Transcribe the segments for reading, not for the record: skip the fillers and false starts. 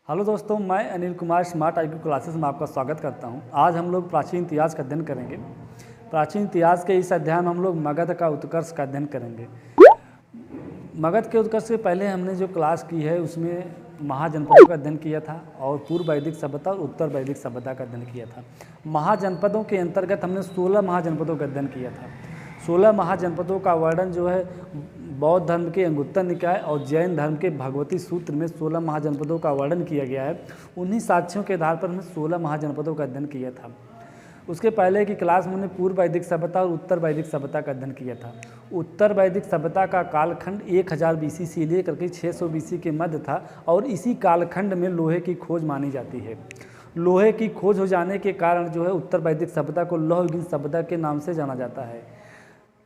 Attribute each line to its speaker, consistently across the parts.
Speaker 1: Hello दोस्तों, मैं Anil Kumar smart IQ classes में आपका स्वागत करता हूं। आज हम लोग प्राचीन इतिहास का अध्ययन करेंगे। प्राचीन इतिहास के इस अध्याय में हम लोग मगध का उत्कर्ष का अध्ययन करेंगे। मगध के उत्कर्ष से पहले हमने जो क्लास की है उसमें महाजनपदों का अध्ययन किया था और पूर्व वैदिक सभ्यता और उत्तर वैदिक सभ्यता का अध्ययन किया था। महाजनपदों के अंतर्गत हमने 16 महाजनपदों का अध्ययन किया था। 16 महाजनपदों का वर्णन जो है बौद्ध धर्म के अंगुत्तर निकाय और जैन धर्म के भगवती सूत्र में 16 महाजनपदों का वर्णन किया गया है। उन्हीं साक्ष्यों के आधार पर हमने 16 महाजनपदों का अध्ययन किया था। उसके पहले की क्लास में हमने पूर्व वैदिक सभ्यता और उत्तर वैदिक सभ्यता का अध्ययन किया था। उत्तर वैदिक सभ्यता का कालखंड 1000 BC से लेकर के 600 BC के मध्य था और इसी कालखंड में लोहे की खोज मानी जाती है। लोहे की खोज हो जाने के कारण जो है उत्तर वैदिक सभ्यता को लौह युगीन सभ्यता के नाम से जाना जाता है।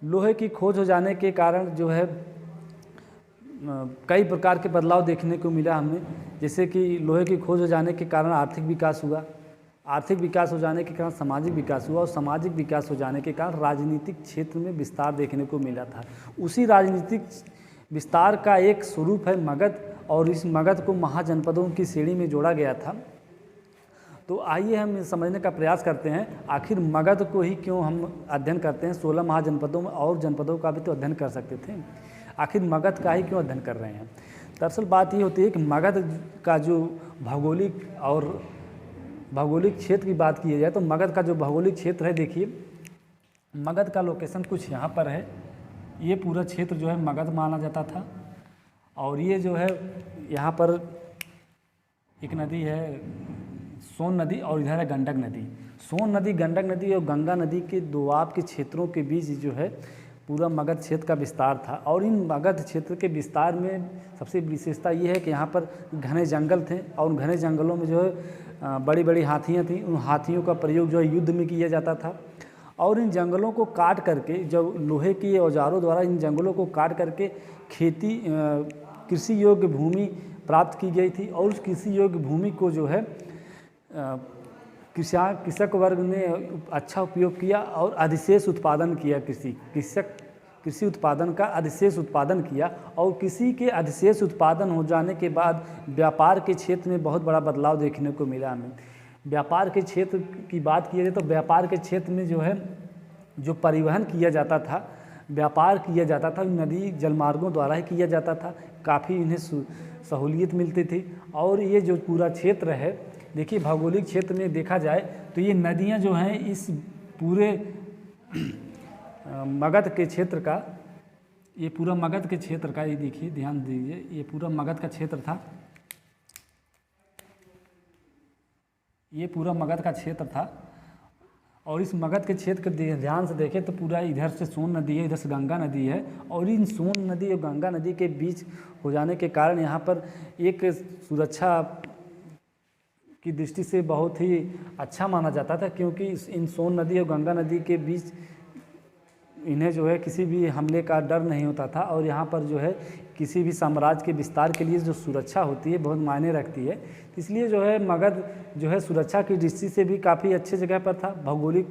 Speaker 1: लोहे की खोज हो जाने के कारण जो है कई प्रकार के बदलाव देखने को मिला हमें, जैसे कि लोहे की खोज हो जाने के कारण आर्थिक विकास हुआ, आर्थिक विकास हो जाने के कारण सामाजिक विकास हुआ और सामाजिक विकास हो जाने के कारण राजनीतिक क्षेत्र में विस्तार देखने को मिला था। उसी राजनीतिक विस्तार का एक स्वरूप है मगध और इस मगध को महाजनपदों की श्रेणी में जोड़ा गया था। तो आइए हम समझने का प्रयास करते हैं आखिर मगध को ही क्यों हम अध्ययन करते हैं। 16 महाजनपदों में और जनपदों का भी तो अध्ययन कर सकते थे, आखिर मगध का ही क्यों अध्ययन कर रहे हैं। दरअसल बात ये होती है कि मगध का जो भौगोलिक क्षेत्र की बात की जाए तो मगध का जो भौगोलिक क्षेत्र है, देखिए मगध का लोकेशन कुछ यहाँ पर है। ये पूरा क्षेत्र जो है मगध माना जाता था और ये जो है यहाँ पर एक नदी है सोन नदी और इधर है गंडक नदी। सोन नदी, गंडक नदी और गंगा नदी के दोआब के क्षेत्रों के बीच जो है पूरा मगध क्षेत्र का विस्तार था। और इन मगध क्षेत्र के विस्तार में सबसे विशेषता ये है कि यहाँ पर घने जंगल थे और घने जंगलों में जो है बड़ी बड़ी हाथियाँ थीं। उन हाथियों का प्रयोग जो है युद्ध में किया जाता था और इन जंगलों को काट करके जब लोहे के औजारों द्वारा इन जंगलों को काट करके कृषि योग्य भूमि प्राप्त की गई थी और उस कृषि योग्य भूमि को जो है कृषक वर्ग ने अच्छा उपयोग किया और अधिशेष उत्पादन किया। कृषि उत्पादन का अधिशेष उत्पादन किया और कृषि के अधिशेष उत्पादन हो जाने के बाद व्यापार के क्षेत्र में बहुत बड़ा बदलाव देखने को मिला हमें। व्यापार के क्षेत्र की बात की जाए तो व्यापार के क्षेत्र में जो है जो परिवहन किया जाता था, व्यापार किया जाता था नदी जलमार्गों द्वारा ही किया जाता था। काफ़ी इन्हें सहूलियत मिलती थी और ये जो पूरा क्षेत्र है, देखिए भौगोलिक क्षेत्र में देखा जाए तो ये नदियां जो हैं इस पूरे मगध के क्षेत्र का, ये पूरा मगध के क्षेत्र का, ये देखिए ध्यान दीजिए, ये पूरा मगध का क्षेत्र था, ये पूरा मगध का क्षेत्र था। और इस मगध के क्षेत्र के ध्यान से देखें तो पूरा इधर से सोन नदी है, इधर से गंगा नदी है और इन सोन नदी और गंगा नदी के बीच हो जाने के कारण यहाँ पर एक सुरक्षा की दृष्टि से बहुत ही अच्छा माना जाता था, क्योंकि इन सोन नदी और गंगा नदी के बीच इन्हें जो है किसी भी हमले का डर नहीं होता था और यहाँ पर जो है किसी भी साम्राज्य के विस्तार के लिए जो सुरक्षा होती है बहुत मायने रखती है। इसलिए जो है मगध जो है सुरक्षा की दृष्टि से भी काफ़ी अच्छे जगह पर था। भौगोलिक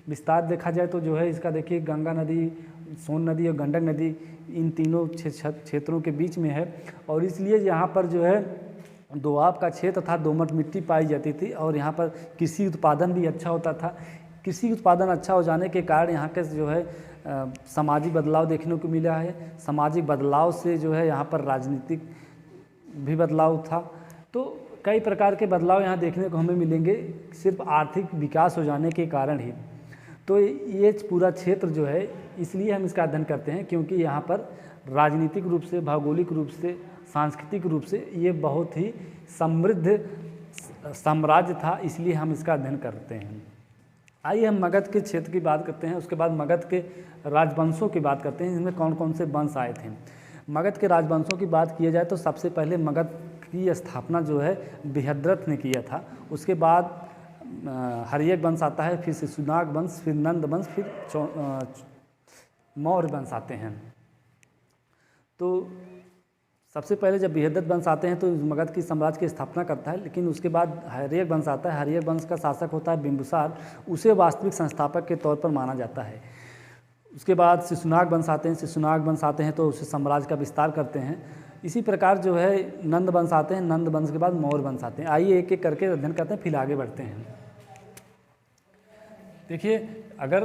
Speaker 1: विस्तार देखा जाए तो जो है इसका देखिए गंगा नदी, सोन नदी और गंडक नदी इन तीनों क्षेत्रों के बीच में है और इसलिए यहाँ पर जो है दोआब का क्षेत्र था, दोमट मिट्टी पाई जाती थी और यहाँ पर कृषि उत्पादन भी अच्छा होता था। कृषि उत्पादन अच्छा हो जाने के कारण यहाँ के जो है सामाजिक बदलाव देखने को मिला है। सामाजिक बदलाव से जो है यहाँ पर राजनीतिक भी बदलाव था। तो कई प्रकार के बदलाव यहाँ देखने को हमें मिलेंगे सिर्फ आर्थिक विकास हो जाने के कारण ही। तो ये पूरा क्षेत्र जो है इसलिए हम इसका अध्ययन करते हैं क्योंकि यहाँ पर राजनीतिक रूप से, भौगोलिक रूप से, सांस्कृतिक रूप से ये बहुत ही समृद्ध साम्राज्य था, इसलिए हम इसका अध्ययन करते हैं। आइए हम मगध के क्षेत्र की बात करते हैं, उसके बाद मगध के राजवंशों की बात करते हैं, जिनमें कौन कौन से वंश आए थे। मगध के राजवंशों की बात किया जाए तो सबसे पहले मगध की स्थापना जो है बृहद्रथ ने किया था। उसके बाद हर्यक वंश आता है, फिर शिशुनाग वंश, फिर नंद वंश, फिर मौर्य वंश आते हैं। तो सबसे पहले जब बृहद्रथ वंश आते हैं तो मगध की साम्राज्य की स्थापना करता है, लेकिन उसके बाद हर्यक वंश आता है। हर्यक वंश का शासक होता है बिंदुसार, उसे वास्तविक संस्थापक के तौर पर माना जाता है। उसके बाद शिशुनाग वंश आते हैं। शिशुनाग वंश आते हैं तो उसे साम्राज्य का विस्तार करते हैं। इसी प्रकार जो है नंद वंश आते हैं, नंद वंश के बाद मौर्य वंश आते हैं। आइए एक एक करके अध्ययन करते हैं, फिर आगे बढ़ते हैं। देखिए, अगर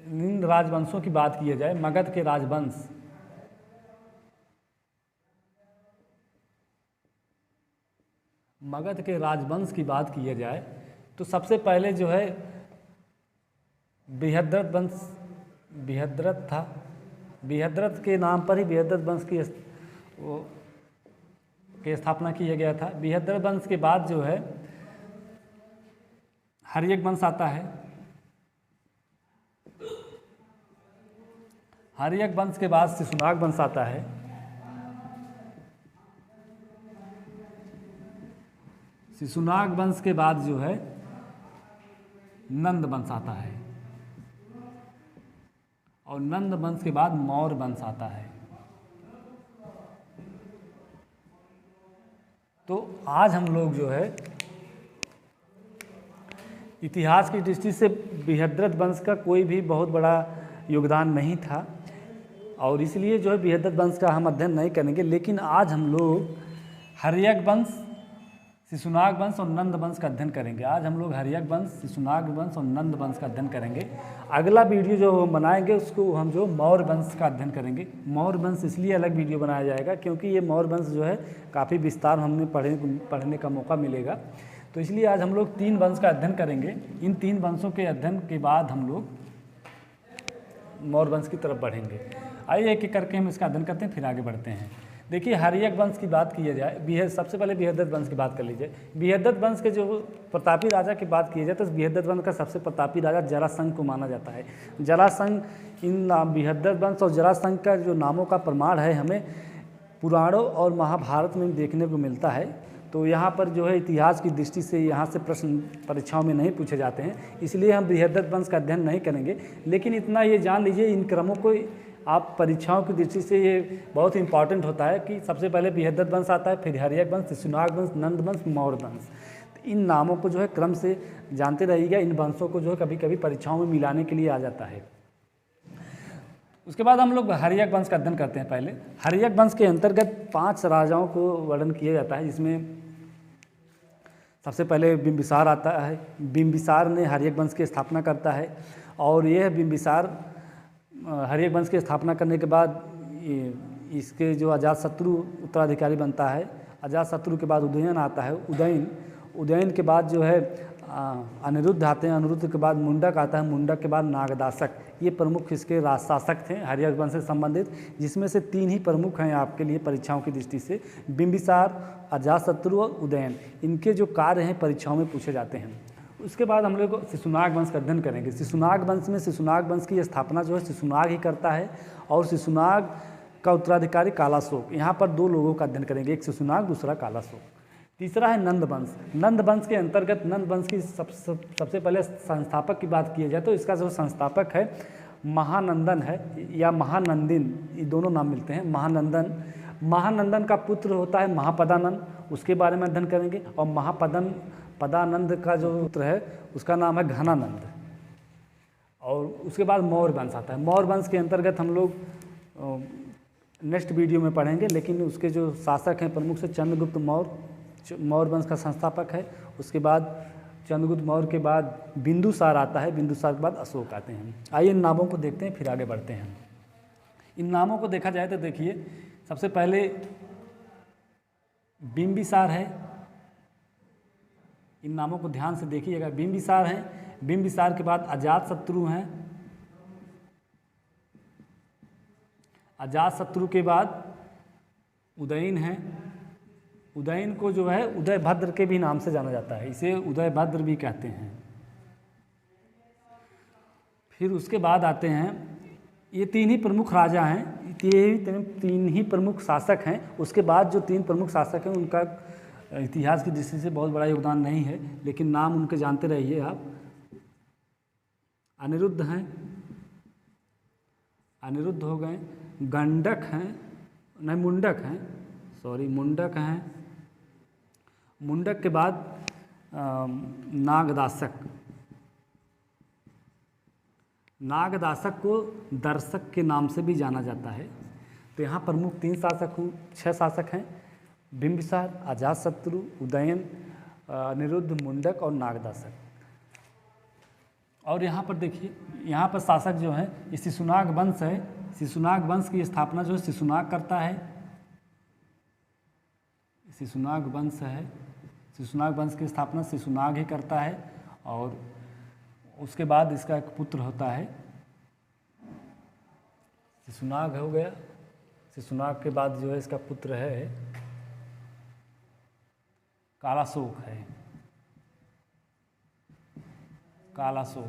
Speaker 1: इन राजवंशों की बात की जाए, मगध के राजवंश, मगध के राजवंश की बात की जाए तो सबसे पहले जो है बृहद्रथ वंश, बृहद्रथ था, बृहद्रथ के नाम पर ही बृहद्रथ वंश की स्थापना किया गया था। बृहद्रथ वंश के बाद जो है हर्यक वंश आता है। हर्यक वंश के बाद शिशुनाग वंश आता है। शिशुनाग वंश के बाद जो है नंद वंश आता है, और नंद वंश के बाद मौर्य वंश आता है। तो आज हम लोग जो है इतिहास की दृष्टि से बृहद्रथ वंश का कोई भी बहुत बड़ा योगदान नहीं था, और इसलिए जो है बृहद्रथ वंश का हम अध्ययन नहीं करेंगे। लेकिन आज हम लोग हर्यक वंश, शिशुनाग वंश और नंद वंश का अध्ययन करेंगे। आज हम लोग हर्यक वंश, शिशुनाग वंश और नंद वंश का अध्ययन करेंगे। अगला वीडियो जो हम बनाएंगे उसको हम जो मौर्य वंश का अध्ययन करेंगे। मौर्य वंश इसलिए अलग वीडियो बनाया जाएगा क्योंकि ये मौर्य वंश जो है काफ़ी विस्तार हमने पढ़ने का मौका मिलेगा। तो इसलिए आज हम लोग 3 वंश का अध्ययन करेंगे। इन 3 वंशों के अध्ययन के बाद हम लोग मौर्य वंश की तरफ बढ़ेंगे। आइए एक एक करके हम इसका अध्ययन करते हैं, फिर आगे बढ़ते हैं। देखिए, हर्यक वंश की बात की जाए, सबसे पहले बृहद्रथ वंश की बात कर लीजिए। बृहद्रथ वंश के जो प्रतापी राजा की बात की जाए तो बृहद्रथ वंश का सबसे प्रतापी राजा जरासंध को माना जाता है। जरासंध, इन बृहद्रथ वंश और जरासंध का जो नामों का प्रमाण है हमें पुराणों और महाभारत में देखने को मिलता है। तो यहाँ पर जो है इतिहास की दृष्टि से यहाँ से प्रश्न परीक्षाओं में नहीं पूछे जाते हैं, इसलिए हम बृहद्रथ वंश का अध्ययन नहीं करेंगे। लेकिन इतना ये जान लीजिए, इन क्रमों को आप परीक्षाओं की दृष्टि से ये बहुत इंपॉर्टेंट होता है कि सबसे पहले बृहद्रथ वंश आता है, फिर हर्यक वंश, शिशुनाग वंश, नंद वंश, मौर्य वंश। इन नामों को जो है क्रम से जानते रहिएगा। इन वंशों को जो है कभी कभी परीक्षाओं में मिलाने के लिए आ जाता है। उसके बाद हम लोग हर्यक वंश का अध्ययन करते हैं। पहले हर्यक वंश के अंतर्गत 5 राजाओं को वर्णन किया जाता है, जिसमें सबसे पहले बिंबिसार आता है। बिंबिसार ने हर्यक वंश की स्थापना करता है, और यह बिंबिसार हर्यक वंश की स्थापना करने के बाद इसके जो अजातशत्रु उत्तराधिकारी बनता है। अजातशत्रु के बाद उदयन आता है। उदयन के बाद जो है अनिरुद्ध आते हैं। अनिरुद्ध के बाद मुंडक आता है। मुंडक के बाद नागदासक। ये प्रमुख इसके राजशासक थे हर्यक वंश से संबंधित, जिसमें से 3 ही प्रमुख हैं आपके लिए परीक्षाओं की दृष्टि से, बिंबिसार, अजातशत्रु और उदयन। इनके जो कार्य हैं परीक्षाओं में पूछे जाते हैं। उसके बाद हम लोग शिशुनाग वंश का अध्ययन करेंगे। शिशुनाग वंश में शिशुनाग वंश की स्थापना जो है शिशुनाग ही करता है, और शिशुनाग का उत्तराधिकारी कालाशोक। यहाँ पर 2 लोगों का अध्ययन करेंगे, एक शिशुनाग, दूसरा कालाशोक। तीसरा है नंद वंश। नंद वंश के अंतर्गत नंद वंश की सबसे पहले संस्थापक की बात की जाए तो इसका जो संस्थापक है महानंदन है, या महानंदिन, ये दोनों नाम मिलते हैं। महानंदन का पुत्र होता है महापदानंद, उसके बारे में अध्ययन करेंगे। और पदानंद का जो पुत्र है उसका नाम है घनानंद। और उसके बाद मौर्य वंश आता है। मौर्य वंश के अंतर्गत हम लोग नेक्स्ट वीडियो में पढ़ेंगे, लेकिन उसके जो शासक हैं प्रमुख से चंद्रगुप्त मौर्य वंश का संस्थापक है। उसके बाद चंद्रगुप्त मौर्य के बाद बिंदुसार आता है। बिंदुसार के बाद अशोक आते हैं। आइए इन नामों को देखते हैं, फिर आगे बढ़ते हैं। इन नामों को देखा जाए तो देखिए, सबसे पहले बिंबिसार है। इन नामों को ध्यान से देखिएगा। बिंबिसार हैं। बिंबिसार के बाद अजातशत्रु हैं। अजातशत्रु के बाद उदयन हैं। उदयन को जो है उदयभद्र के भी नाम से जाना जाता है, इसे उदयभद्र भी कहते हैं। फिर उसके बाद आते हैं, ये 3 ही प्रमुख राजा हैं, ये 3 ही प्रमुख शासक हैं। उसके बाद जो 3 प्रमुख शासक हैं उनका इतिहास की दृष्टि से बहुत बड़ा योगदान नहीं है, लेकिन नाम उनके जानते रहिए आप। अनिरुद्ध हैं, अनिरुद्ध हो गए। गंडक हैं, नहीं मुंडक हैं, सॉरी मुंडक हैं। मुंडक के बाद नागदासक। नागदासक को दर्शक के नाम से भी जाना जाता है। तो यहाँ प्रमुख 3 शासक 6 शासक हैं, बिंबिसार, अजातशत्रु, उदयन, अनिरुद्ध, मुंडक और नागदासक। और यहाँ पर देखिए, यहाँ पर शासक जो हैं ये शिशुनाग वंश है। शिशुनाग वंश की स्थापना जो है शिशुनाग करता है। शिशुनाग वंश है, शिशुनाग वंश की स्थापना शिशुनाग ही करता है। और उसके बाद इसका एक पुत्र होता है, शिशुनाग हो गया। शिशुनाग के बाद जो है इसका पुत्र है कालाशोक है। कालाशोक,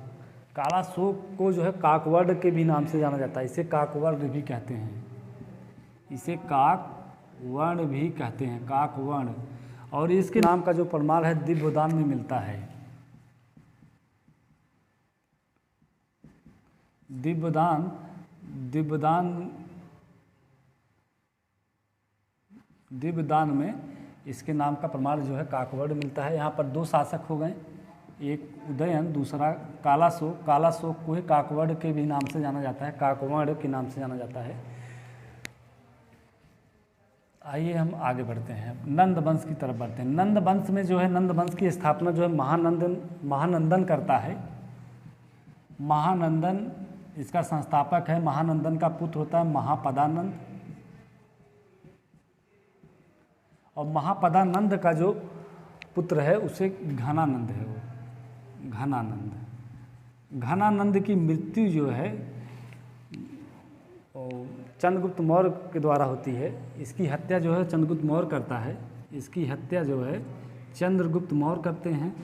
Speaker 1: कालाशोक को जो है काकवर्ण के भी नाम से जाना जाता है। इसे काकवर्ण भी कहते हैं, इसे काकवर्ण भी कहते हैं, काकवर्ण। और इसके नाम का जो प्रमाण है दिव्यदान में मिलता है। दिव्यदान में इसके नाम का प्रमाण जो है काकवर्ण मिलता है। यहाँ पर 2 शासक हो गए, एक उदयन, दूसरा कालाशोक। कालाशोक को ही काकवर्ण के भी नाम से जाना जाता है, काकवर्ण के नाम से जाना जाता है। आइए हम आगे बढ़ते हैं, नंद वंश की तरफ बढ़ते हैं। नंद वंश में जो है, नंद वंश की स्थापना जो है महानंदन करता है। महानंदन इसका संस्थापक है। महानंदन का पुत्र होता है महापदानंद। और महापदानंद का जो पुत्र है उसे घनानंद है, वो घनानंद। घनानंद की मृत्यु जो है चंद्रगुप्त मौर्य के द्वारा होती है। इसकी हत्या जो है चंद्रगुप्त मौर्य करता है। इसकी हत्या जो है चंद्रगुप्त मौर्य करते हैं।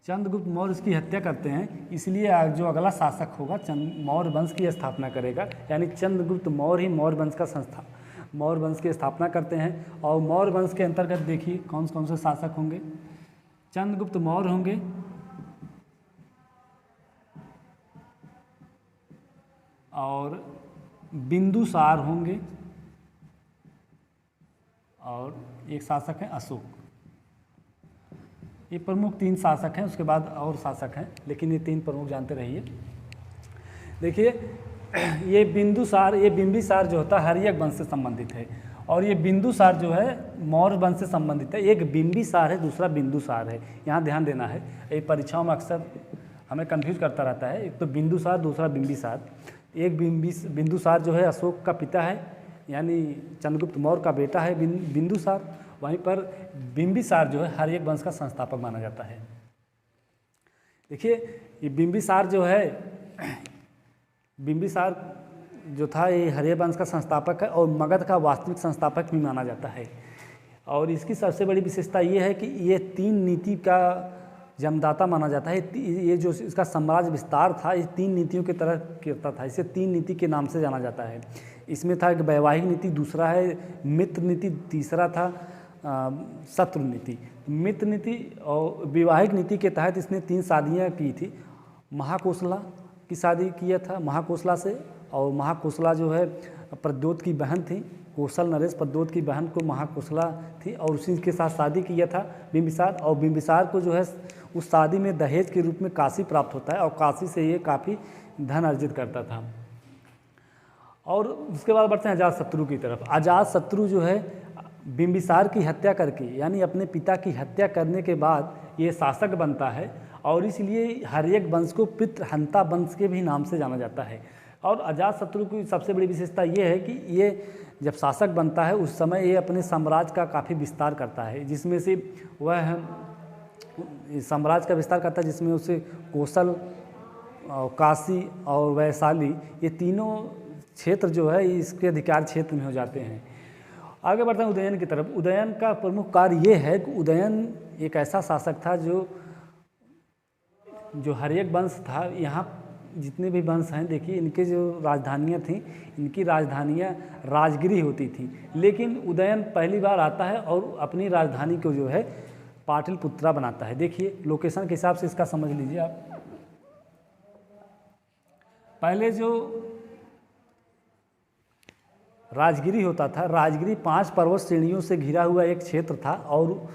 Speaker 1: चंद्रगुप्त मौर्य इसकी हत्या करते हैं, इसलिए जो अगला शासक होगा मौर्य वंश की स्थापना करेगा। यानी चंद्रगुप्त मौर्य ही मौर्य वंश का मौर्य वंश की स्थापना करते हैं। और मौर्य वंश के अंतर्गत देखिए कौन कौन से शासक होंगे। चंद्रगुप्त मौर्य होंगे, और बिंदुसार होंगे, और एक शासक है अशोक। ये प्रमुख 3 शासक हैं, उसके बाद और शासक हैं, लेकिन ये 3 प्रमुख जानते रहिए। देखिए ये बिंबिसार जो होता है हर्यक वंश से संबंधित है, और ये बिंदुसार जो है मौर्य वंश से संबंधित है। एक बिंबिसार है, दूसरा बिंदुसार है, यहाँ ध्यान देना है। ये परीक्षाओं में अक्सर हमें कंफ्यूज करता रहता है, एक तो बिंदुसार, दूसरा बिंबिसार। एक बिंदुसार जो है अशोक का पिता है, यानी चंद्रगुप्त मौर्य का बेटा है बिंदुसार। वहीं पर बिंबिसार जो है हर्यक वंश का संस्थापक माना जाता है। देखिए ये बिंबिसार जो है, बिंबिसार जो था ये हर्यक वंश का संस्थापक है और मगध का वास्तविक संस्थापक भी माना जाता है। और इसकी सबसे बड़ी विशेषता ये है कि ये 3 नीति का जन्मदाता माना जाता है। ये जो इसका साम्राज्य विस्तार था ये 3 नीतियों की तरह करता था। इसे 3 नीति के नाम से जाना जाता है। इसमें था एक वैवाहिक नीति, दूसरा है मित्र नीति, तीसरा था शत्रु नीति। मित्र नीति और विवाहिक नीति के तहत इसने 3 शादियाँ की थी। महाकोशला की शादी किया था महाकोशला से, और महाकोशला जो है प्रद्योत की बहन थी। कौशल नरेश प्रद्योत की बहन को महाकोशला थी, और उसी के साथ शादी किया था बिंबिसार। और बिंबिसार को जो है उस शादी में दहेज के रूप में काशी प्राप्त होता है, और काशी से ये काफ़ी धन अर्जित करता था। और उसके बाद बढ़ते हैं अजातशत्रु की तरफ। अजातशत्रु जो है बिंबिसार की हत्या करके, यानी अपने पिता की हत्या करने के बाद ये शासक बनता है, और इसलिए हर्यक वंश को पितृहंता वंश के भी नाम से जाना जाता है। और अजातशत्रु की सबसे बड़ी विशेषता ये है कि ये जब शासक बनता है उस समय ये अपने साम्राज्य का काफ़ी विस्तार करता है, जिसमें से वह साम्राज्य का विस्तार करता है जिसमें उसे कौशल, काशी और वैशाली, ये तीनों क्षेत्र जो है इसके अधिकार क्षेत्र में हो जाते हैं। आगे बढ़ते हैं उदयन की तरफ। उदयन का प्रमुख कार्य ये है कि उदयन एक ऐसा शासक था जो हर्यक वंश था। यहाँ जितने भी वंश हैं देखिए इनके जो राजधानियाँ थीं, इनकी राजधानियाँ राजगिरी होती थीं, लेकिन उदयन पहली बार आता है और अपनी राजधानी को जो है पाटलिपुत्रा बनाता है। देखिए लोकेशन के हिसाब से इसका समझ लीजिए आप। पहले जो राजगिरी होता था, राजगिरी 5 पर्वत श्रेणियों से घिरा हुआ एक क्षेत्र था, और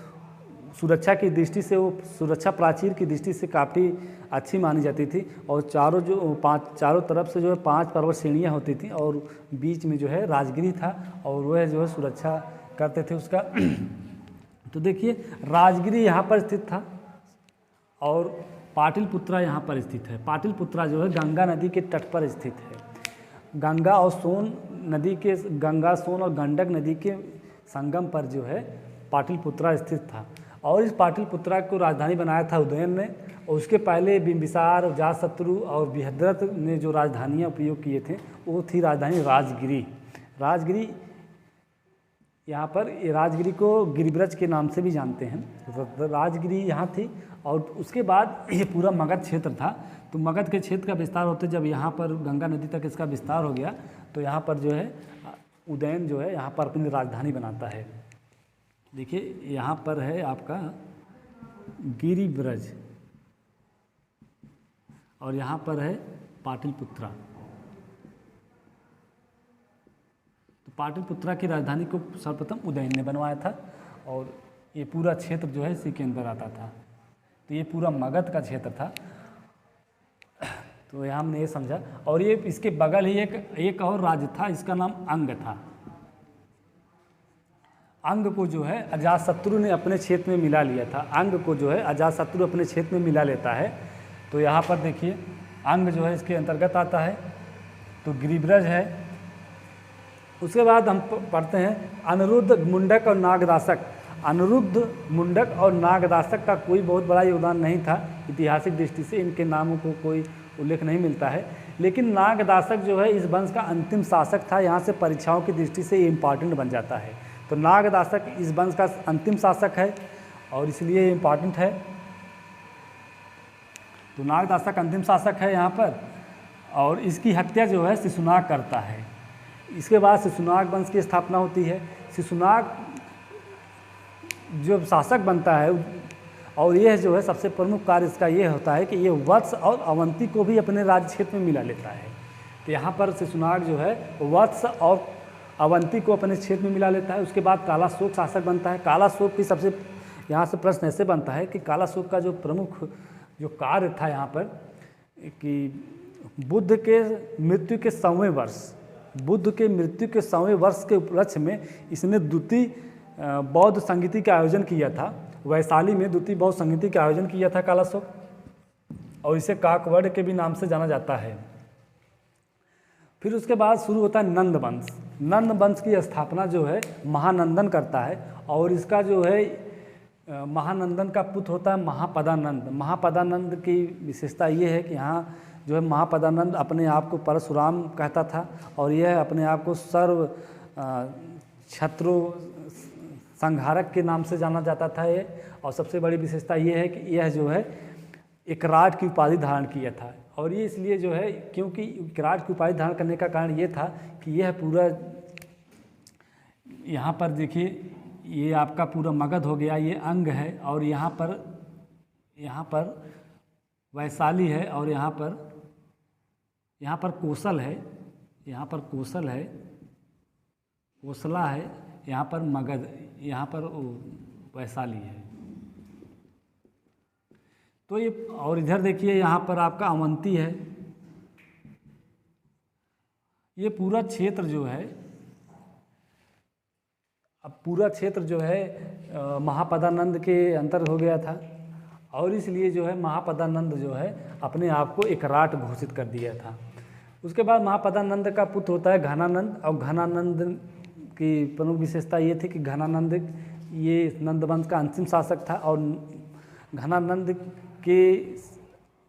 Speaker 1: सुरक्षा की दृष्टि से, वो सुरक्षा प्राचीर की दृष्टि से काफ़ी अच्छी मानी जाती थी। और चारों तरफ से जो है 5 पर्वत श्रेणियाँ होती थी और बीच में जो है राजगिरी था और वह जो है सुरक्षा करते थे उसका। तो देखिए राजगिरी यहाँ पर स्थित था और पाटलिपुत्रा यहाँ पर स्थित है। पाटलिपुत्रा जो है गंगा नदी के तट पर स्थित है। गंगा और सोन और गंडक नदी के संगम पर जो है पाटलिपुत्रा स्थित था। और इस पाटलिपुत्रा को राजधानी बनाया था उदयन ने, और उसके पहले बिंबिसार, अजातशत्रु और बृहद्रथ ने जो राजधानियाँ उपयोग किए थे वो थी राजधानी राजगिरी। यहाँ पर राजगिरी को गिरिब्रज के नाम से भी जानते हैं। राजगिरी यहाँ थी और उसके बाद ये पूरा मगध क्षेत्र था। तो मगध के क्षेत्र का विस्तार होते जब यहाँ पर गंगा नदी तक इसका विस्तार हो गया तो यहाँ पर जो है उदयन जो है यहाँ पर अपनी राजधानी बनाता है। देखिए यहाँ पर है आपका गिरिब्रज और यहाँ पर है पाटलिपुत्रा। तो पाटलिपुत्रा की राजधानी को सर्वप्रथम उदयन ने बनवाया था और ये पूरा क्षेत्र जो है इसी के अंदर आता था। तो ये पूरा मगध का क्षेत्र था। तो यहाँ हमने ये समझा। और ये इसके बगल ही एक और राज्य था, इसका नाम अंग था। अंग को जो है अजातशत्रु ने अपने क्षेत्र में मिला लिया था। अंग को जो है अजातशत्रु अपने क्षेत्र में मिला लेता है। तो यहाँ पर देखिए अंग जो है इसके अंतर्गत आता है। तो गिरिब्रज है। उसके बाद हम पढ़ते हैं अनिरुद्ध, मुंडक और नागदासक। अनिरुद्ध, मुंडक और नागदासक का कोई बहुत बड़ा योगदान नहीं था। ऐतिहासिक दृष्टि से इनके नामों को कोई उल्लेख नहीं मिलता है। लेकिन नागदासक जो है इस वंश का अंतिम शासक था। यहाँ से परीक्षाओं की दृष्टि से ये इम्पॉर्टेंट बन जाता है। तो नागदासक इस वंश का अंतिम शासक है और इसलिए इम्पॉर्टेंट है। तो नागदासक अंतिम शासक है यहाँ पर और इसकी हत्या जो है शिशुनाग करता है। इसके बाद शिशुनाग वंश की स्थापना होती है। शिशुनाग जो शासक बनता है और यह जो है सबसे प्रमुख कार्य इसका ये होता है कि ये वत्स और अवंती को भी अपने राज्य क्षेत्र में मिला लेता है। तो यहाँ पर शिशुनाग जो है वत्स और अवंती को अपने क्षेत्र में मिला लेता है। उसके बाद कालाशोक शासक बनता है। कालाशोक की सबसे यहाँ से प्रश्न ऐसे बनता है कि कालाशोक का जो प्रमुख जो कार्य था यहाँ पर कि बुद्ध के मृत्यु के 100वें वर्ष के उपलक्ष्य में इसने द्वितीय बौद्ध संगीति का आयोजन किया था। वैशाली में द्वितीय बौद्ध संगीति का आयोजन किया था कालाशोक और इसे काकवड़ के भी नाम से जाना जाता है। फिर उसके बाद शुरू होता है नंद वंश। नंद वंश की स्थापना जो है महानंदन करता है और इसका जो है महानंदन का पुत्र होता है महापदानंद। महापदानंद की विशेषता ये है कि यहाँ जो है महापदानंद अपने आप को परशुराम कहता था और यह अपने आप को सर्व क्षत्रु संहारक के नाम से जाना जाता था ये। और सबसे बड़ी विशेषता ये है कि यह जो है एकराट की उपाधि धारण किया था। और ये इसलिए जो है क्योंकि एकराट की उपाधि धारण करने का कारण ये था कि यह पूरा यहाँ पर देखिए ये आपका पूरा मगध हो गया, ये अंग है और यहाँ पर वैशाली है और यहाँ पर कौशल है, यहाँ पर कौशल है, कोसला है, यहाँ पर मगध, यहाँ पर वैशाली है। तो ये और इधर देखिए यहाँ पर आपका अवंती है। ये पूरा क्षेत्र जो है अब पूरा क्षेत्र जो है महापदानंद के अंतर हो गया था और इसलिए जो है महापदानंद जो है अपने आप को एकराट घोषित कर दिया था। उसके बाद महापदानंद का पुत्र होता है घनानंद और घनानंद की प्रमुख विशेषता ये थी कि घनानंद ये नंदवंश का अंतिम शासक था और घनानंद के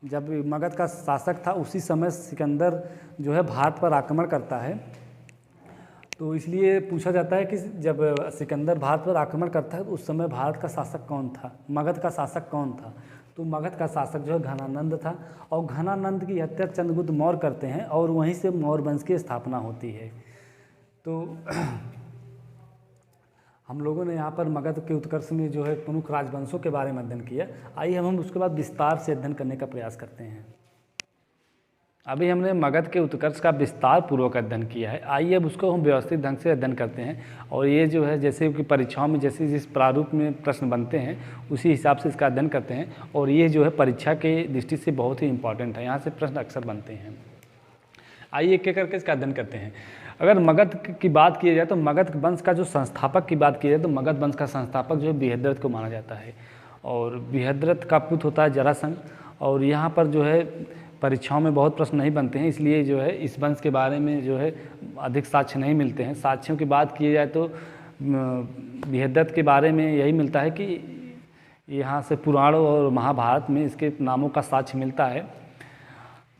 Speaker 1: जब मगध का शासक था उसी समय सिकंदर जो है भारत पर आक्रमण करता है। तो इसलिए पूछा जाता है कि जब सिकंदर भारत पर आक्रमण करता है तो उस समय भारत का शासक कौन था, मगध का शासक कौन था। तो मगध का शासक जो है घनानंद था और घनानंद की हत्या चंद्रगुप्त मौर्य करते हैं और वहीं से मौर्य वंश की स्थापना होती है। तो हम लोगों ने यहाँ पर मगध के उत्कर्ष में जो है प्रमुख राजवंशों के बारे में अध्ययन किया। आइए हम उसके बाद विस्तार से अध्ययन करने का प्रयास करते हैं। अभी हमने मगध के उत्कर्ष का विस्तार पूर्वक अध्ययन किया है। आइए अब उसको हम व्यवस्थित ढंग से अध्ययन करते हैं और ये जो है जैसे कि परीक्षाओं में जैसे जिस प्रारूप में प्रश्न बनते हैं उसी हिसाब से इसका अध्ययन करते हैं और ये जो है परीक्षा के दृष्टि से बहुत ही इंपॉर्टेंट है, यहाँ से प्रश्न अक्सर बनते हैं। आइए एक एक करके इसका अध्ययन करते हैं। अगर मगध की बात की जाए तो मगध वंश का जो संस्थापक की बात की जाए तो मगध वंश का संस्थापक जो है बृहद्रथ को माना जाता है और बृहद्रथ का पुत्र होता है जरासंध। और यहाँ पर जो है परीक्षाओं में बहुत प्रश्न नहीं बनते हैं, इसलिए जो है इस वंश के बारे में जो है अधिक साक्ष्य नहीं मिलते हैं। साक्ष्यों की बात की जाए तो बृहद्रथ के बारे में यही मिलता है कि यहाँ से पुराणों और महाभारत में इसके नामों का साक्ष्य मिलता है।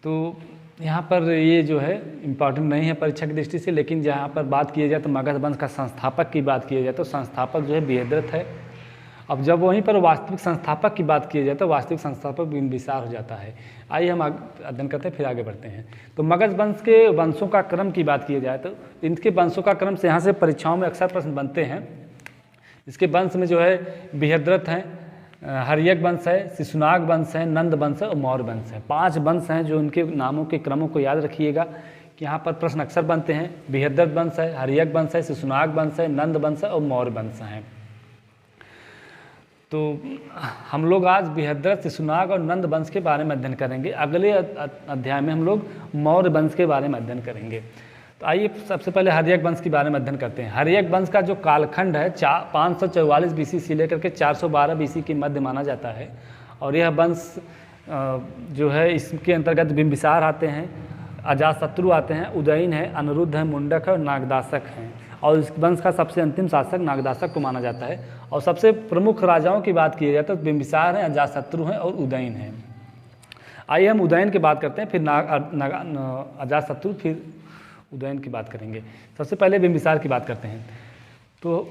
Speaker 1: तो यहाँ पर ये जो है इम्पॉर्टेंट नहीं है परीक्षा की दृष्टि से, लेकिन जहाँ पर बात की जाए तो मगध वंश का संस्थापक की बात की जाए तो संस्थापक जो है बृहद्रथ है। अब जब वहीं पर वास्तविक संस्थापक की बात की जाए तो वास्तविक संस्थापक बिंबिसार हो जाता है। आइए हम अध्ययन करते हैं, फिर आगे बढ़ते हैं। तो मगध वंश के वंशों का क्रम की बात की जाए तो इनके वंशों का क्रम से यहाँ से परीक्षाओं में अक्सर प्रश्न बनते हैं। इसके वंश में जो है बृहद्रथ हैं, हर्यक वंश है, शिशुनाग वंश है, नंद वंश है और मौर्य वंश है। 5 वंश हैं जो उनके नामों के क्रमों को याद रखिएगा कि यहाँ पर प्रश्न अक्सर बनते हैं। बृहद्रथ वंश है, हर्यक वंश है, शिशुनाग वंश है, नंद वंश है और मौर्य वंश है। तो हम लोग आज बृहद्रथ, शिशुनाग और नंद वंश के बारे में अध्ययन करेंगे। अगले अध्याय में हम लोग मौर्य वंश के बारे में अध्ययन करेंगे। तो आइए सबसे पहले हर्यक वंश के बारे में अध्ययन करते हैं। हर्यक वंश का जो कालखंड है 544 BC से लेकर के 412 BC के मध्य माना जाता है और यह वंश जो है इसके अंतर्गत बिंबिसार आते हैं, अजातशत्रु आते हैं, उदयन है, अनिरुद्ध है, मुंडक है और नागदासक हैं। और इस वंश का सबसे अंतिम शासक नागदासक को माना जाता है। और सबसे प्रमुख राजाओं की बात की जाए तो बिंबिसार हैं, अजातशत्रु हैं और उदयन हैं। आइए हम उदयन की बात करते हैं, फिर अजातशत्रु, फिर उदयन की बात करेंगे। सबसे पहले बिंबिसार की बात करते हैं। तो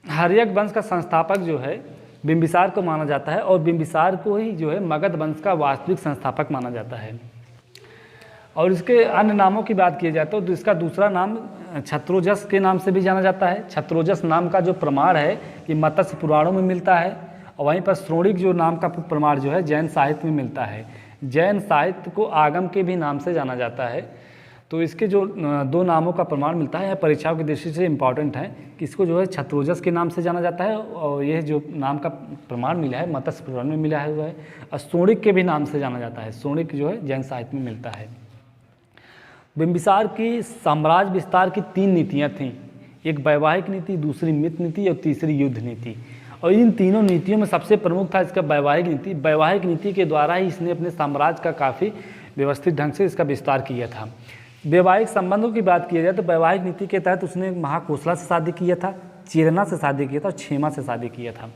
Speaker 1: हर्यक वंश का संस्थापक जो है बिंबिसार को माना जाता है और बिंबिसार को ही जो है मगध वंश का वास्तविक संस्थापक माना जाता है। और इसके अन्य नामों की बात की जाए तो इसका दूसरा नाम क्षत्रोजस के नाम से भी जाना जाता है। क्षत्रोजस नाम का जो प्रमाण है कि मत्स्य पुराणों में मिलता है और वहीं पर श्रोणिक जो नाम का प्रमाण जो है जैन साहित्य में मिलता है। जैन साहित्य को आगम के भी नाम से जाना जाता है। तो इसके जो 2 नामों का प्रमाण मिलता है, यह परीक्षाओं की दृष्टि से इम्पॉर्टेंट है कि इसको जो है क्षत्रोजस के नाम से जाना जाता है और यह जो नाम का प्रमाण मिला है मत्स्य पुराण में मिला हुआ है। और श्रोणिक के भी नाम से जाना जाता है। श्रोणिक जो है जैन साहित्य में मिलता है। बिंबिसार की साम्राज्य विस्तार की 3 नीतियाँ थीं, एक वैवाहिक नीति, दूसरी मित्र नीति और तीसरी युद्ध नीति। और इन तीनों नीतियों में सबसे प्रमुख था इसका वैवाहिक नीति। वैवाहिक नीति के द्वारा ही इसने अपने साम्राज्य का काफ़ी व्यवस्थित ढंग से इसका विस्तार किया था। वैवाहिक संबंधों की बात की जाए तो वैवाहिक नीति के तहत उसने महाकोसला से शादी किया था, चेरना से शादी किया था और क्षेमा से शादी किया था।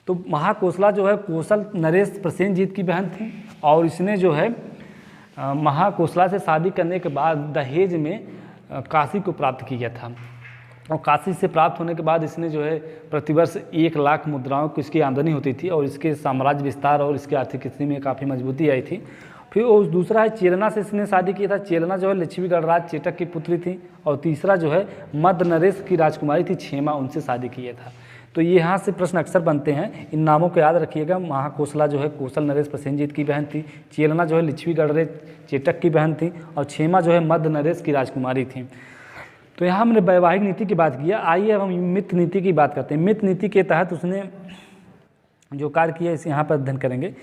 Speaker 1: तो महाकोसला जो है कौशल नरेश प्रसेनजीत की बहन थी और इसने जो है महाकोसला से शादी करने के बाद दहेज में काशी को प्राप्त किया था। और काशी से प्राप्त होने के बाद इसने जो है प्रतिवर्ष 1 लाख मुद्राओं की इसकी आमदनी होती थी और इसके साम्राज्य विस्तार और इसकी आर्थिक स्थिति में काफ़ी मजबूती आई थी। फिर उस दूसरा है चेलना से इसने शादी किया था। चेलना जो है लक्ष्मी गणराज चेटक की पुत्री थी। और तीसरा जो है मध्य नरेश की राजकुमारी थी क्षेमा, उनसे शादी किया था। तो ये यहाँ से प्रश्न अक्सर बनते हैं, इन नामों को याद रखिएगा। महाकोसला जो है कौशल नरेश प्रसेनजीत की बहन थी, चेलना जो है लक्ष्मी गणराज चेटक की बहन थी और क्षेमा जो है मध्य नरेश की राजकुमारी थी। तो यहाँ हमने वैवाहिक नीति की बात किया। आइए अब हम मित्र नीति की बात करते हैं। मित्र नीति के तहत उसने जो कार्य किया इसे यहाँ पर अध्ययन करेंगे।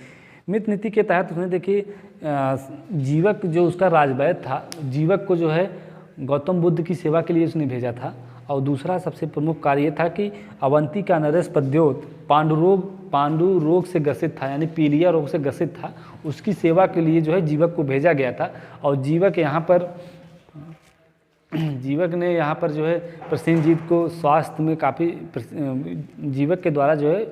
Speaker 1: मित्र नीति के तहत उसने देखिए जीवक जो उसका राजवैद्य था, जीवक को जो है गौतम बुद्ध की सेवा के लिए उसने भेजा था। और दूसरा सबसे प्रमुख कार्य ये था कि अवंती का नरेश प्रद्योत पांडु रोग से ग्रसित था, यानी पीलिया रोग से ग्रसित था, उसकी सेवा के लिए जो है जीवक को भेजा गया था। और जीवक ने यहाँ पर जो है प्रसेनजीत को स्वास्थ्य में काफ़ी, जीवक के द्वारा जो है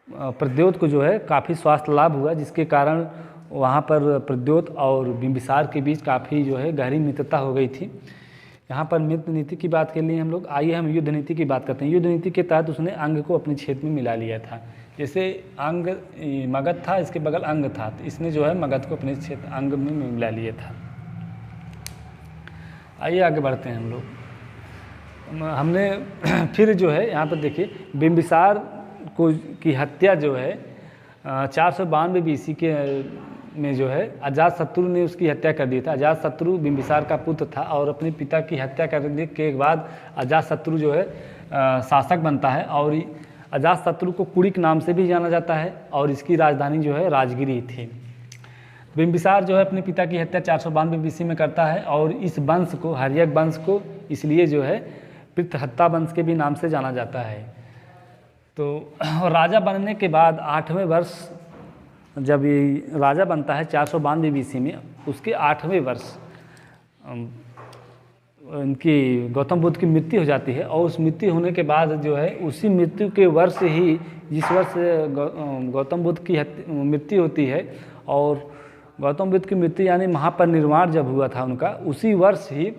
Speaker 1: प्रद्योत को जो है काफ़ी स्वास्थ्य लाभ हुआ, जिसके कारण वहाँ पर प्रद्योत और बिंबिसार के बीच काफ़ी जो है गहरी मित्रता हो गई थी। यहाँ पर मित्र नीति की बात कर ली हम लोग। आइए हम युद्ध नीति की बात करते हैं। युद्ध नीति के तहत उसने अंग को अपने क्षेत्र में मिला लिया था। जैसे अंग मगध था, इसके बगल अंग था, तो इसने जो है मगध को अपने क्षेत्र अंग में मिला लिया था। आइए आगे बढ़ते हैं हम लोग। हमने फिर जो है यहाँ पर देखिए बिंबिसार की हत्या जो है 492 BC के में जो है अजातशत्रु ने उसकी हत्या कर दी था। अजातशत्रु बिंबिसार का पुत्र था और अपने पिता की हत्या करने के बाद अजातशत्रु जो है शासक बनता है और अजातशत्रु को कुड़िक नाम से भी जाना जाता है और इसकी राजधानी जो है राजगिरी थी। बिंबिसार जो है अपने पिता की हत्या 492 BC में करता है और इस वंश को हर्यक वंश को इसलिए जो है पृथहत्ता वंश के भी नाम से जाना जाता है। तो राजा बनने के बाद 8वें वर्ष जब ये राजा बनता है 492 BC में, उसके 8वें वर्ष इनकी गौतम बुद्ध की मृत्यु हो जाती है और उस मृत्यु होने के बाद जो है उसी मृत्यु के वर्ष ही जिस वर्ष गौतम बुद्ध की मृत्यु होती है और गौतम बुद्ध की मृत्यु यानी महापरिनिर्वाण जब हुआ था उनका, उसी वर्ष ही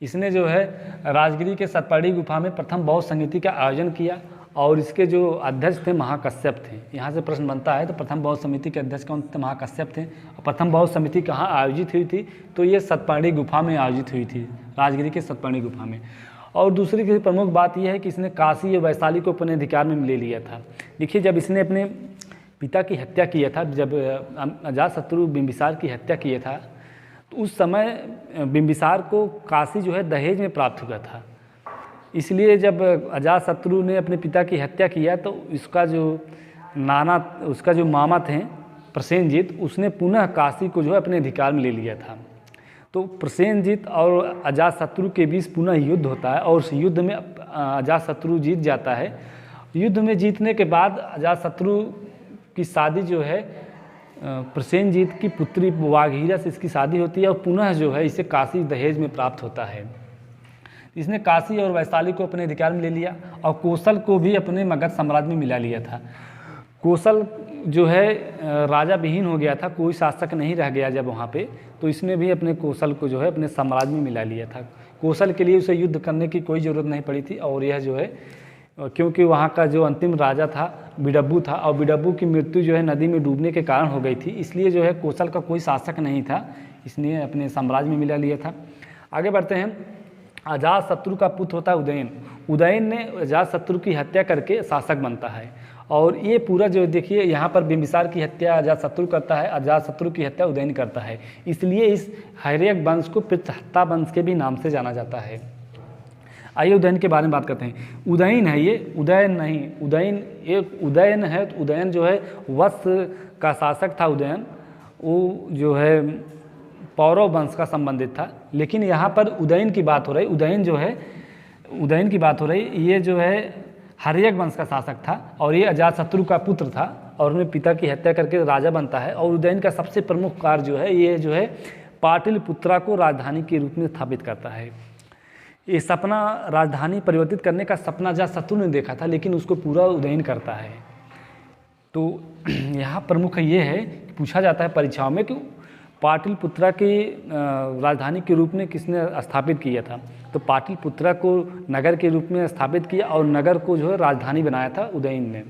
Speaker 1: इसने जो है राजगिरी के सतपड़ी गुफा में प्रथम बौद्ध संगीति का आयोजन किया और इसके जो अध्यक्ष थे महाकश्यप थे। यहाँ से प्रश्न बनता है तो प्रथम बौद्ध समिति के अध्यक्ष कौन थे? महाकश्यप थे। और प्रथम बौद्ध समिति कहाँ आयोजित हुई थी? तो ये सतपड़ी गुफा में आयोजित हुई थी, राजगिरी के सतपड़ी गुफा में। और दूसरी की प्रमुख बात यह है कि इसने काशी और वैशाली को अपने अधिकार में ले लिया था। देखिए, जब इसने अपने पिता की हत्या किया था, जब अजातशत्रु बिंबिसार की हत्या किया था, तो उस समय बिंबिसार को काशी जो है दहेज में प्राप्त हुआ था। इसलिए जब अजातशत्रु ने अपने पिता की हत्या किया तो उसका जो मामा थे प्रसेनजीत, उसने पुनः काशी को जो है अपने अधिकार में ले लिया था। तो प्रसेनजीत और अजातशत्रु के बीच पुनः युद्ध होता है और उस युद्ध में अजातशत्रु जीत जाता है। युद्ध में जीतने के बाद अजातशत्रु की शादी जो है प्रसेनजीत की पुत्री वाघीरा से इसकी शादी होती है और पुनः जो है इसे काशी दहेज में प्राप्त होता है। इसने काशी और वैशाली को अपने अधिकार में ले लिया और कौशल को भी अपने मगध साम्राज्य में मिला लिया था। कौशल जो है राजा विहीन हो गया था, कोई शासक नहीं रह गया जब वहाँ पे, तो इसने भी अपने कौशल को जो है अपने साम्राज्य में मिला लिया था। कौशल के लिए उसे युद्ध करने की कोई ज़रूरत नहीं पड़ी थी और यह जो है क्योंकि वहाँ का जो अंतिम राजा था बिडब्बू था और बिडब्बू की मृत्यु जो है नदी में डूबने के कारण हो गई थी, इसलिए जो है कौशल का कोई शासक नहीं था, इसने अपने साम्राज्य में मिला लिया था। आगे बढ़ते हैं। अजातशत्रु का पुत्र होता है उदयन। उदयन ने अजातशत्रु की हत्या करके शासक बनता है और ये पूरा जो देखिए यहाँ पर बिंबिसार की हत्या अजातशत्रु करता है, अजातशत्रु की हत्या उदयन करता है, इसलिए इस हर्यक वंश को पृथहत्ता वंश के भी नाम से जाना जाता है। आइए उदयन के बारे में बात करते हैं। उदयन है ये, उदयन नहीं। उदयन एक उदयन है, तो उदयन जो है वत्स का शासक था। उदयन वो जो है पौरव वंश का संबंधित था, लेकिन यहाँ पर उदयन की बात हो रही। उदयन की बात हो रही, ये जो है हर्यक वंश का शासक था और ये अजातशत्रु का पुत्र था और उन्हें पिता की हत्या करके राजा बनता है। और उदयन का सबसे प्रमुख कार्य जो है ये जो है पाटलिपुत्रा को राजधानी के रूप में स्थापित करता है। ये सपना राजधानी परिवर्तित करने का सपना अजातशत्रु ने देखा था, लेकिन उसको पूरा उदयन करता है। तो यहाँ प्रमुख ये है, पूछा जाता है परीक्षाओं में कि पाटलिपुत्रा की राजधानी के रूप में किसने स्थापित किया था? तो पाटलिपुत्रा को नगर के रूप में स्थापित किया और नगर को जो है राजधानी बनाया था उदयन ने।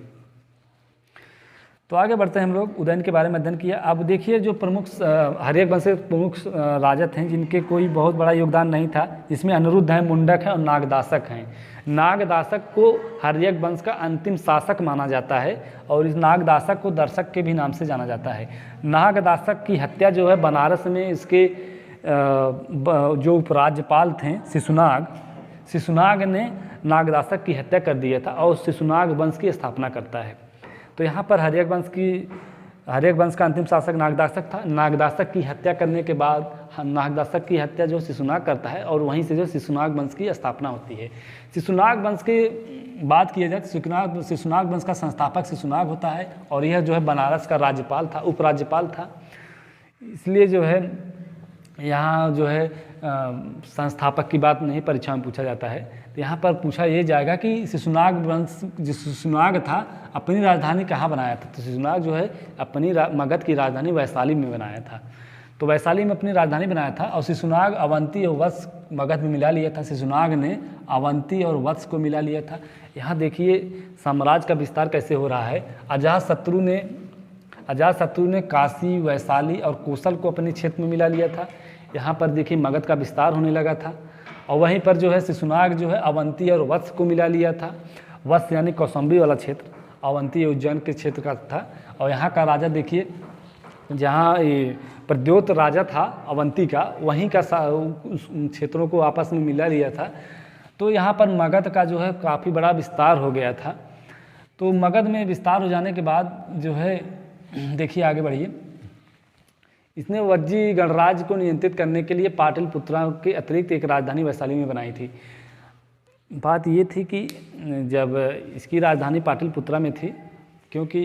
Speaker 1: तो आगे बढ़ते हैं हम लोग, उदयन के बारे में अध्ययन किया। अब देखिए जो प्रमुख हर्यक वंश के प्रमुख राजा थे जिनके कोई बहुत बड़ा योगदान नहीं था, जिसमें अनिरुद्ध है, मुंडक है और नागदासक हैं। नागदासक को हर्यक वंश का अंतिम शासक माना जाता है और इस नागदासक को दर्शक के भी नाम से जाना जाता है। नागदासक की हत्या जो है बनारस में इसके जो उपराज्यपाल थे शिशुनाग ने नागदासक की हत्या कर दिया था और शिशुनाग वंश की स्थापना करता है। तो यहाँ पर हर्यक वंश का अंतिम शासक नागदासक था। नागदासक की हत्या करने के बाद नागदासक की हत्या जो शिशुनाग करता है और वहीं से जो शिशुनाग वंश की स्थापना होती है। शिशुनाग वंश की बात किया जाए तो शिशुनाग वंश का संस्थापक शिशुनाग होता है और यह जो है बनारस का राज्यपाल था, उपराज्यपाल था। इसलिए जो है यहाँ जो है संस्थापक की बात नहीं परीक्षा में पूछा जाता है। तो यहाँ पर पूछा ये जाएगा कि शिशुनाग वंश जो शिशुनाग था अपनी राजधानी कहाँ बनाया था? तो शिशुनाग जो है अपनी मगध की राजधानी वैशाली में बनाया था। तो वैशाली में अपनी राजधानी बनाया था और शिशुनाग अवंती और वत्स मगध में मिला लिया था। शिशुनाग ने अवंती और वत्स को मिला लिया था। यहाँ देखिए साम्राज्य का विस्तार कैसे हो रहा है। अजातशत्रु ने काशी, वैशाली और कौशल को अपने क्षेत्र में मिला लिया था। यहाँ पर देखिए मगध का विस्तार होने लगा था और वहीं पर जो है शिशुनाग जो है अवंती और वत्स को मिला लिया था। वत्स यानी कौशाम्बी वाला क्षेत्र, अवंती उज्जैन के क्षेत्र का था। और यहाँ का राजा देखिए जहाँ ये प्रद्योत राजा था अवंती का, वहीं का उस क्षेत्रों को आपस में मिला लिया था। तो यहाँ पर मगध का जो है काफ़ी बड़ा विस्तार हो गया था। तो मगध में विस्तार हो जाने के बाद जो है, देखिए आगे बढ़िए, इसने वज्जी गणराज्य को नियंत्रित करने के लिए पाटलिपुत्रा के अतिरिक्त एक राजधानी वैशाली में बनाई थी। बात ये थी कि जब इसकी राजधानी पाटलिपुत्रा में थी, क्योंकि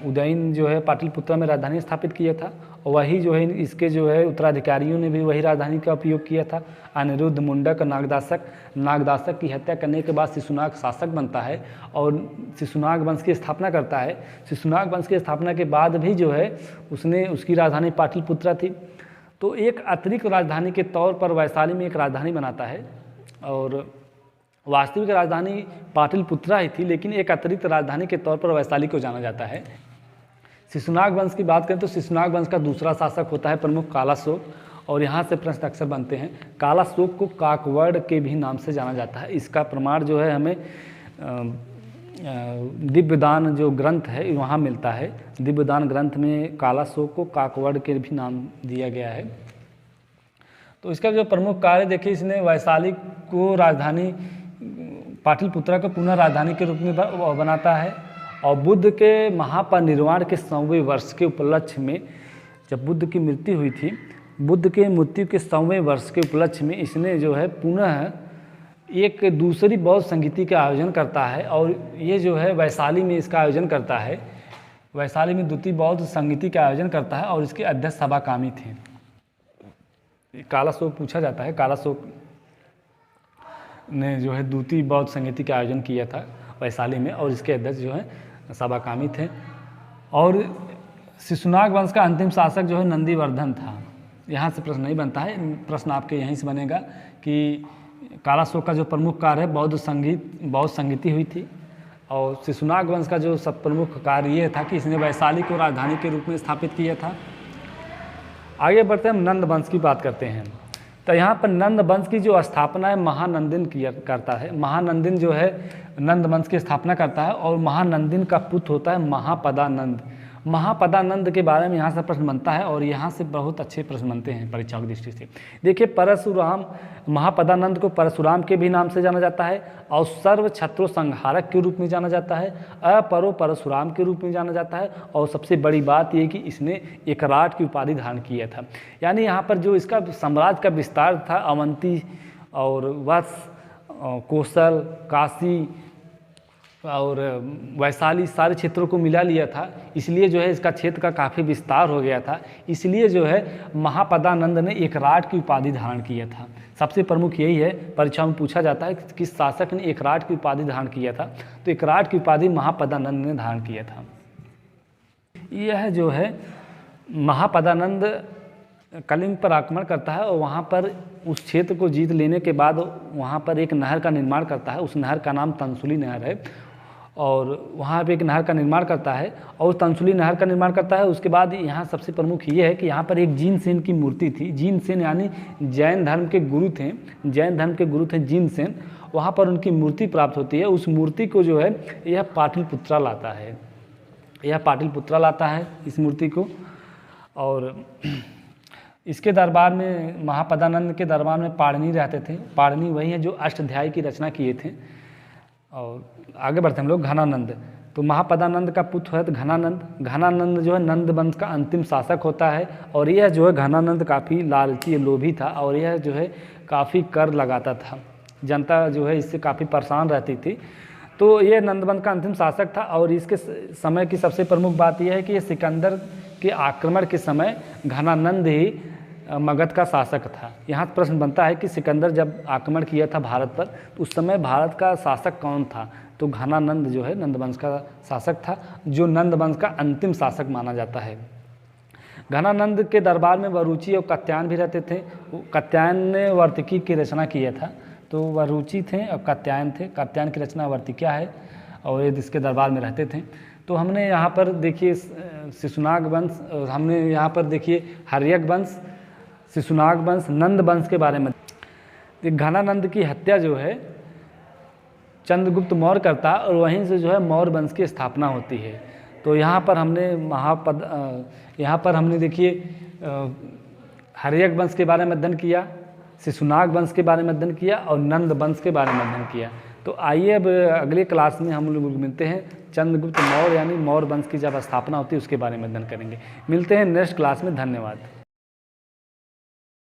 Speaker 1: उदयन जो है पाटलिपुत्रा में राजधानी स्थापित किया था, और वही जो है इसके जो है उत्तराधिकारियों ने भी वही राजधानी का उपयोग किया था। अनिरुद्ध, मुंडक, नागदासक की हत्या करने के बाद शिशुनाग शासक बनता है और शिशुनाग वंश की स्थापना करता है। शिशुनाग वंश की स्थापना के बाद भी जो है उसकी राजधानी पाटलिपुत्रा थी। तो एक अतिरिक्त राजधानी के तौर पर वैशाली में एक राजधानी बनाता है, और वास्तविक राजधानी पाटलिपुत्रा ही थी, लेकिन एक अतिरिक्त राजधानी के तौर पर वैशाली को जाना जाता है। शिशुनाग वंश की बात करें तो शिशुनाग वंश का दूसरा शासक होता है प्रमुख कालाशोक, और यहाँ से प्रश्न अक्सर बनते हैं। कालाशोक को काकवड़ के भी नाम से जाना जाता है। इसका प्रमाण जो है हमें दिव्यदान जो ग्रंथ है वहाँ मिलता है। दिव्यदान ग्रंथ में कालाशोक को काकवड़ के भी नाम दिया गया है। तो इसका जो प्रमुख कार्य देखिए, इसने वैशाली को राजधानी पाटलिपुत्रा को पुनः राजधानी के रूप में बनाता है, और बुद्ध के महापरिनिर्वाण के 100वें वर्ष के उपलक्ष्य में, जब बुद्ध की मृत्यु हुई थी, बुद्ध के मृत्यु के 100वें वर्ष के उपलक्ष्य में इसने जो है पुनः एक दूसरी बौद्ध संगीति का आयोजन करता है, और ये जो है वैशाली में इसका आयोजन करता है। वैशाली में द्वितीय बौद्ध संगीति का आयोजन करता है, और इसके अध्यक्ष सभाकामी थे। कालाशोक पूछा जाता है, कालाशोक ने जो है द्वितीय बौद्ध संगीति का आयोजन किया था वैशाली में, और इसके अध्यक्ष जो है सभाकामी थे। और शिशुनाग वंश का अंतिम शासक जो है नंदीवर्धन था। यहाँ से प्रश्न नहीं बनता है, प्रश्न आपके यहीं से बनेगा कि कालाशोक का जो प्रमुख कार्य है बौद्ध संगीति हुई थी, और शिशुनाग वंश का जो सब प्रमुख कार्य ये था कि इसने वैशाली को राजधानी के रूप में स्थापित किया था। आगे बढ़ते हैं, हम नंद वंश की बात करते हैं। तो यहाँ पर नंद वंश की जो स्थापना है महानंदिन करता है। महानंदिन जो है नंद वंश की स्थापना करता है, और महानंदिन का पुत्र होता है महापदानंद। महापदानंद के बारे में यहाँ से प्रश्न बनता है, और यहाँ से बहुत अच्छे प्रश्न बनते हैं परीक्षाओं की दृष्टि से। देखिए, परशुराम, महापदानंद को परशुराम के भी नाम से जाना जाता है, और सर्व छत्रो संहारक के रूप में जाना जाता है, अपरो परशुराम के रूप में जाना जाता है, और सबसे बड़ी बात यह कि इसने एकराट की उपाधि धारण किया था। यानी यहाँ पर जो इसका साम्राज्य का विस्तार था, अवंती और वत्स, कौशल, काशी और वैशाली, सारे क्षेत्रों को मिला लिया था। इसलिए जो है इसका क्षेत्र का काफ़ी विस्तार हो गया था। इसलिए जो है महापदानंद ने एकराट की उपाधि धारण किया था। सबसे प्रमुख यही है, परीक्षा में पूछा जाता है कि किस शासक ने एकराट की उपाधि धारण किया था, तो एकराट की उपाधि महापदानंद ने धारण किया था। यह जो है महापदानंद कलिंग पर आक्रमण करता है, और वहाँ पर उस क्षेत्र को जीत लेने के बाद वहाँ पर एक नहर का निर्माण करता है। उस नहर का नाम तंसुली नहर है, और वहाँ पे एक नहर का निर्माण करता है, और तंसुली नहर का निर्माण करता है। उसके बाद यहाँ सबसे प्रमुख ये है कि यहाँ पर एक जीनसेन की मूर्ति थी। जीनसेन यानी जैन धर्म के गुरु थे, जैन धर्म के गुरु थे जीनसेन। वहाँ पर उनकी मूर्ति प्राप्त होती है। उस मूर्ति को जो है यह पाटलिपुत्रा लाता है, यह पाटलिपुत्रा लाता है इस मूर्ति को। और इसके दरबार में, महापदानंद के दरबार में पाणिनि रहते थे। पाणिनि वही हैं जो अष्टाध्यायी की रचना किए थे। और आगे बढ़ते हम लोग, घनानंद। तो महापदानंद का पुत्र है तो घनानंद। घनानंद जो है नंद वंश का अंतिम शासक होता है, और यह जो है घनानंद काफ़ी लालची, लोभी था, और यह जो है काफ़ी कर लगाता था। जनता जो है इससे काफ़ी परेशान रहती थी। तो ये नंदवंश का अंतिम शासक था, और इसके समय की सबसे प्रमुख बात यह है कि ये सिकंदर के आक्रमण के समय घनानंद ही मगध का शासक था। यहाँ प्रश्न बनता है कि सिकंदर जब आक्रमण किया था भारत पर, तो उस समय भारत का शासक कौन था? तो घनानंद जो है नंदवंश का शासक था, जो नंदवंश का अंतिम शासक माना जाता है। घनानंद के दरबार में वरुचि और कात्यायन भी रहते थे। कात्यायन ने वार्तिकी की रचना किया था, तो वरुचि थे और कात्यायन थे। कात्यायन की रचना वार्तिकिया है, और ये इसके दरबार में रहते थे। तो हमने यहाँ पर देखिए शिशुनाग वंश, हमने यहाँ पर देखिए हर्यक वंश, शिशुनाग वंश, नंद वंश के बारे में। घनानंद की हत्या जो है चंद्रगुप्त मौर्य करता, और वहीं से जो है मौर्य वंश की स्थापना होती है। तो यहाँ पर हमने यहाँ पर हमने देखिए हर्यक वंश के बारे में अध्ययन किया, शिशुनाग वंश के बारे में अध्ययन किया और नंद वंश के बारे में अध्ययन किया। तो आइए अब अगले क्लास में हम लोग मिलते हैं, चंद्रगुप्त मौर्य यानी मौर्य वंश की जब स्थापना होती है उसके बारे में अध्ययन करेंगे। मिलते हैं नेक्स्ट क्लास में। धन्यवाद।